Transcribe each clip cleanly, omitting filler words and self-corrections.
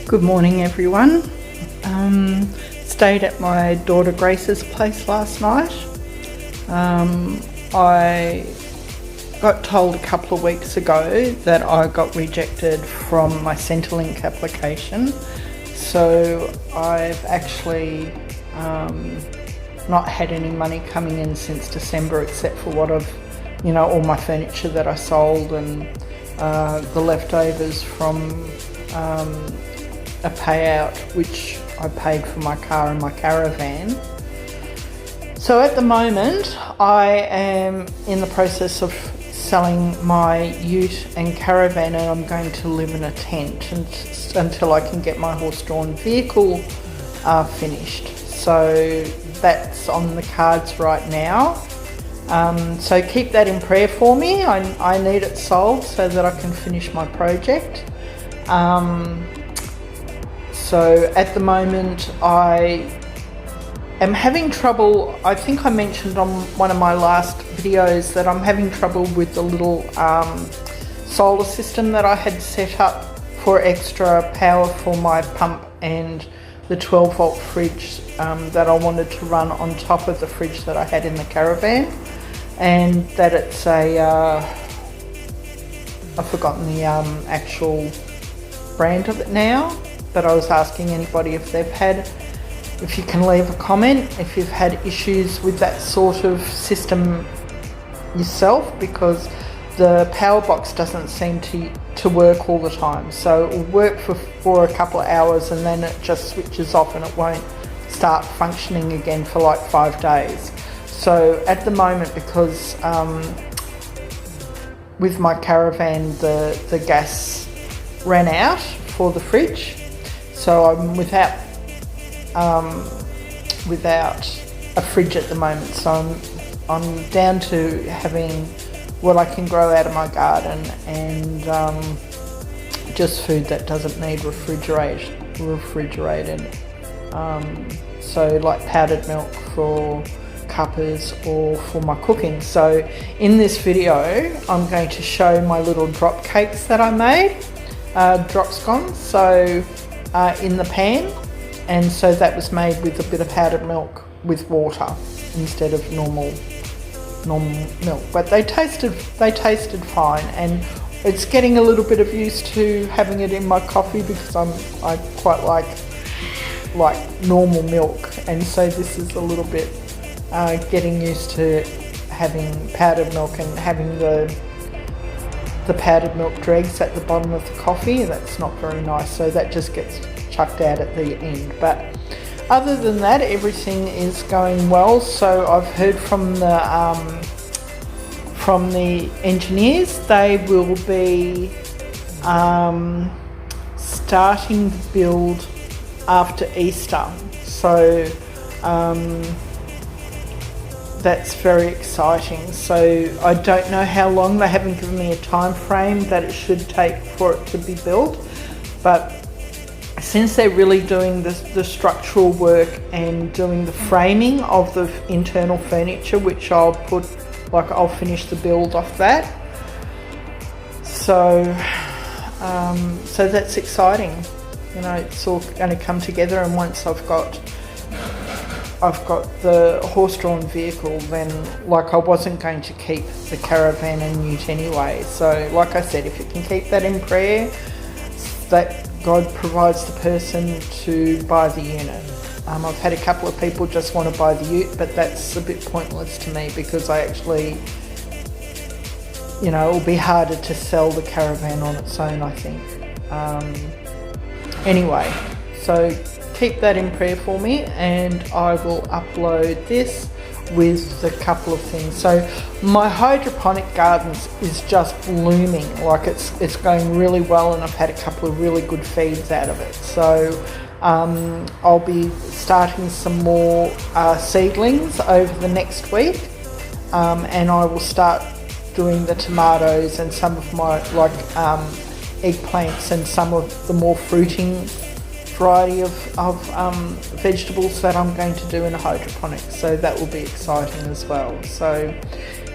Good morning everyone. Stayed at my daughter Grace's place last night. I got told a couple of weeks ago that I got rejected from my Centrelink application, so I've actually not had any money coming in since December, except for what all my furniture that I sold and the leftovers from a payout which I paid for my car and my caravan. So at the moment I am in the process of selling my ute and caravan, and I'm going to live in a tent until I can get my horse-drawn vehicle finished. So that's on the cards right now. So keep that in prayer for me. I need it sold so that I can finish my project. So at the moment I am having trouble. I think I mentioned on one of my last videos that I'm having trouble with the little solar system that I had set up for extra power for my pump and the 12 volt fridge that I wanted to run on top of the fridge that I had in the caravan, and that it's I've forgotten the actual brand of it now, but I was asking anybody if you can leave a comment if you've had issues with that sort of system yourself, because the power box doesn't seem to work all the time. So it will work for a couple of hours and then it just switches off and it won't start functioning again for like 5 days. So at the moment, because with my caravan the gas ran out for the fridge, so I'm without a fridge at the moment. So I'm down to having what I can grow out of my garden and just food that doesn't need refrigerated. So like powdered milk for cuppers or for my cooking. So in this video I'm going to show my little drop cakes that I made, drop scones, so in the pan, and so that was made with a bit of powdered milk with water instead of normal milk, but they tasted fine, and it's getting a little bit of used to having it in my coffee because I quite like normal milk, and so this is a little bit getting used to having powdered milk and having the powdered milk dregs at the bottom of the coffee. That's not very nice, so that just gets chucked out at the end. But other than that, everything is going well. So I've heard from the engineers. They will be starting the build after Easter. So that's very exciting. So I don't know how long. They haven't given me a time frame that it should take for it to be built, but since they're really doing the structural work and doing the framing of the internal furniture, which I'll finish the build off that. So so that's exciting. It's all going to come together, and once I've got the horse-drawn vehicle, then I wasn't going to keep the caravan and ute anyway. So like I said, if you can keep that in prayer, that God provides the person to buy the unit. I've had a couple of people just want to buy the ute, but that's a bit pointless to me because I actually, it'll be harder to sell the caravan on its own, I think. Anyway, so keep that in prayer for me, and I will upload this with a couple of things. So my hydroponic gardens is just blooming, it's going really well, and I've had a couple of really good feeds out of it. So I'll be starting some more seedlings over the next week, and I will start doing the tomatoes and some of my eggplants and some of the more fruiting variety of vegetables that I'm going to do in a hydroponic. So that will be exciting as well. So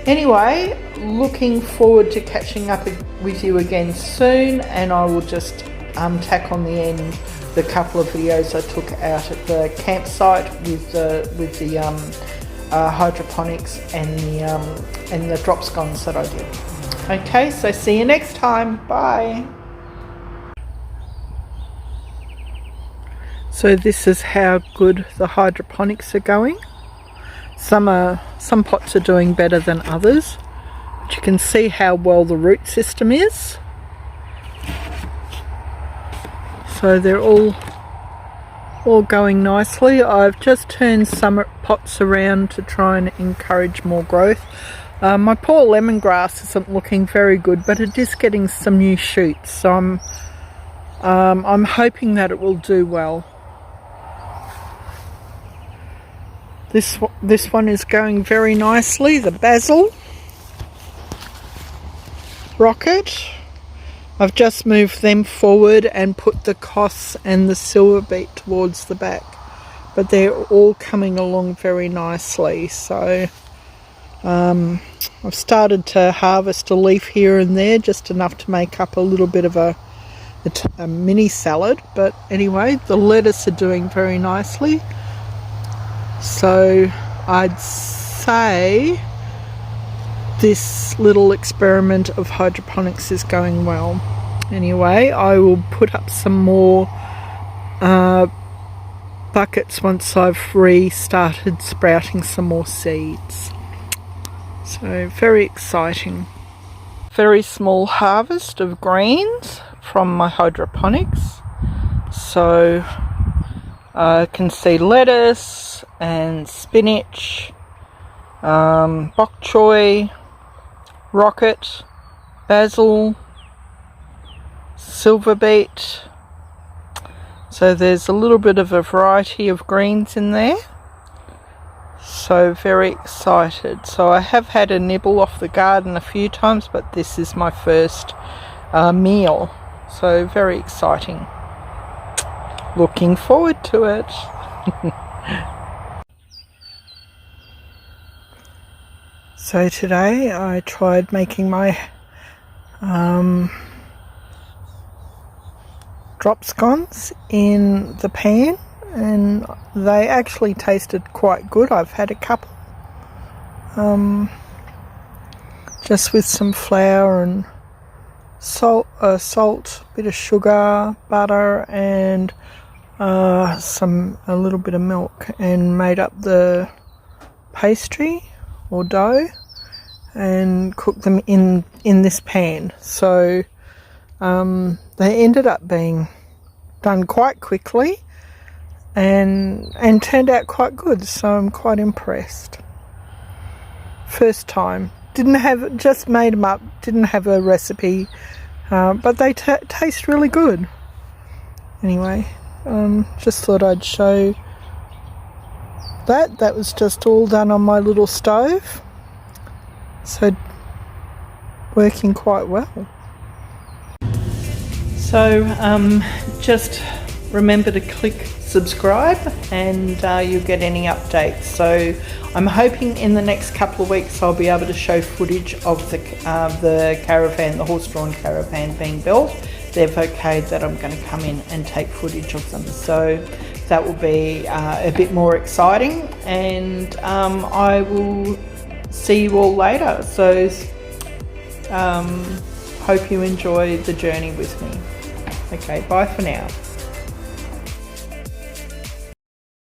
anyway, looking forward to catching up with you again soon, and I will just tack on the end the couple of videos I took out at the campsite with the hydroponics and the drop scones that I did. Okay, so see you next time. Bye. So this is how good the hydroponics are going. Some pots are doing better than others, but you can see how well the root system is. So they're all going nicely. I've just turned some pots around to try and encourage more growth. My poor lemongrass isn't looking very good, but it is getting some new shoots, so I'm hoping that it will do well. This one is going very nicely. The basil, rocket. I've just moved them forward and put the cos and the silver beet towards the back, but they're all coming along very nicely. So I've started to harvest a leaf here and there, just enough to make up a little bit of a mini salad. But anyway, the lettuce are doing very nicely. So I'd say this little experiment of hydroponics is going well. Anyway, I will put up some more buckets once I've restarted sprouting some more seeds. So very exciting. Very small harvest of greens from my hydroponics. So I can see lettuce and spinach, bok choy, rocket, basil, silver beet. So there's a little bit of a variety of greens in there. So very excited. So I have had a nibble off the garden a few times, but this is my first meal. So very exciting. Looking forward to it. So today I tried making my drop scones in the pan, and they actually tasted quite good. I've had a couple, just with some flour and salt, bit of sugar, butter, and a little bit of milk, and made up the pastry or dough and cooked them in this pan. So they ended up being done quite quickly and turned out quite good, so I'm quite impressed. First time. Just made them up, didn't have a recipe, but they taste really good. Anyway, just thought I'd show that was just all done on my little stove, so working quite well. So just remember to click subscribe and you'll get any updates. So I'm hoping in the next couple of weeks I'll be able to show footage of the caravan, the horse-drawn caravan being built. They've okayed that I'm going to come in and take footage of them, so that will be a bit more exciting, and I will see you all later. So hope you enjoy the journey with me. Okay, bye for now.